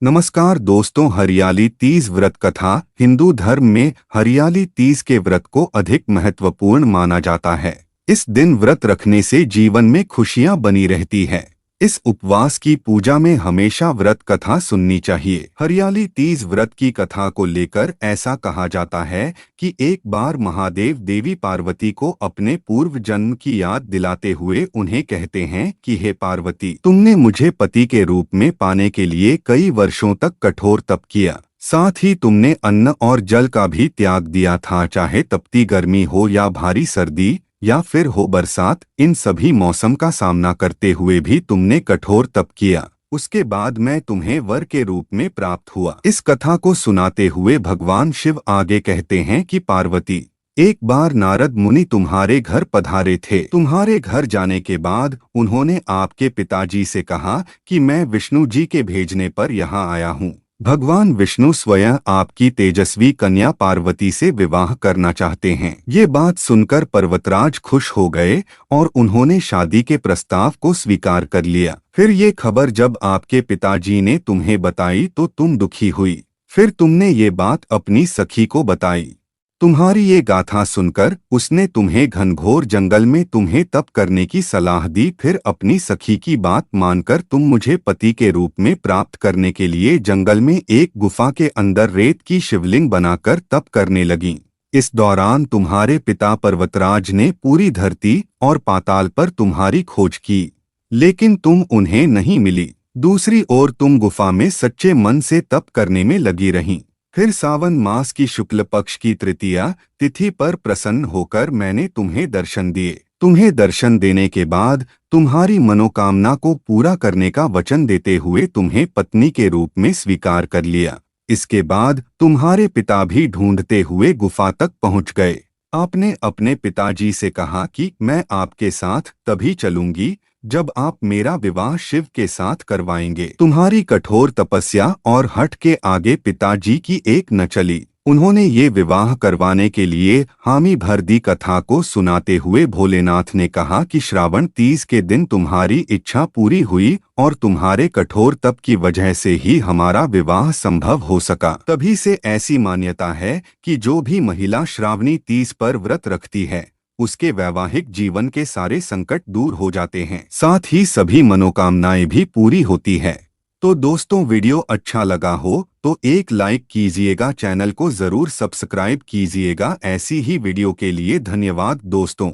नमस्कार दोस्तों, हरियाली तीज व्रत कथा। हिंदू धर्म में हरियाली तीज के व्रत को अधिक महत्वपूर्ण माना जाता है। इस दिन व्रत रखने से जीवन में खुशियां बनी रहती है। इस उपवास की पूजा में हमेशा व्रत कथा सुननी चाहिए। हरियाली तीज व्रत की कथा को लेकर ऐसा कहा जाता है कि एक बार महादेव देवी पार्वती को अपने पूर्व जन्म की याद दिलाते हुए उन्हें कहते हैं कि हे पार्वती, तुमने मुझे पति के रूप में पाने के लिए कई वर्षों तक कठोर तप किया। साथ ही तुमने अन्न और जल का भी त्याग दिया था, चाहे तपती गर्मी हो या भारी सर्दी या फिर हो बरसात। इन सभी मौसम का सामना करते हुए भी तुमने कठोर तप किया। उसके बाद मैं तुम्हें वर के रूप में प्राप्त हुआ। इस कथा को सुनाते हुए भगवान शिव आगे कहते हैं कि पार्वती, एक बार नारद मुनि तुम्हारे घर पधारे थे। तुम्हारे घर जाने के बाद उन्होंने आपके पिताजी से कहा कि मैं विष्णु जी के भेजने पर यहाँ आया हूँ। भगवान विष्णु स्वयं आपकी तेजस्वी कन्या पार्वती से विवाह करना चाहते हैं। ये बात सुनकर पर्वतराज खुश हो गए और उन्होंने शादी के प्रस्ताव को स्वीकार कर लिया। फिर ये खबर जब आपके पिताजी ने तुम्हें बताई तो तुम दुखी हुई। फिर तुमने ये बात अपनी सखी को बताई। तुम्हारी ये गाथा सुनकर उसने तुम्हें घनघोर जंगल में तुम्हें तप करने की सलाह दी। फिर अपनी सखी की बात मानकर तुम मुझे पति के रूप में प्राप्त करने के लिए जंगल में एक गुफा के अंदर रेत की शिवलिंग बनाकर तप करने लगीं। इस दौरान तुम्हारे पिता पर्वतराज ने पूरी धरती और पाताल पर तुम्हारी खोज की, लेकिन तुम उन्हें नहीं मिली। दूसरी ओर तुम गुफा में सच्चे मन से तप करने में लगी रहीं। फिर सावन मास की शुक्ल पक्ष की तृतीया तिथि पर प्रसन्न होकर मैंने तुम्हें दर्शन दिए। तुम्हें दर्शन देने के बाद तुम्हारी मनोकामना को पूरा करने का वचन देते हुए तुम्हें पत्नी के रूप में स्वीकार कर लिया। इसके बाद तुम्हारे पिता भी ढूंढते हुए गुफा तक पहुंच गए। आपने अपने पिताजी से कहा कि मैं आपके साथ तभी चलूंगी जब आप मेरा विवाह शिव के साथ करवाएंगे। तुम्हारी कठोर तपस्या और हठ के आगे पिताजी की एक न चली। उन्होंने ये विवाह करवाने के लिए हामी भर दी। कथा को सुनाते हुए भोलेनाथ ने कहा कि श्रावण तीज के दिन तुम्हारी इच्छा पूरी हुई और तुम्हारे कठोर तप की वजह से ही हमारा विवाह संभव हो सका। तभी से ऐसी मान्यता है कि जो भी महिला श्रावणी तीज पर व्रत रखती है उसके वैवाहिक जीवन के सारे संकट दूर हो जाते हैं, साथ ही सभी मनोकामनाएं भी पूरी होती है। तो दोस्तों, वीडियो अच्छा लगा हो तो एक लाइक कीजिएगा, चैनल को जरूर सब्सक्राइब कीजिएगा। ऐसी ही वीडियो के लिए धन्यवाद दोस्तों।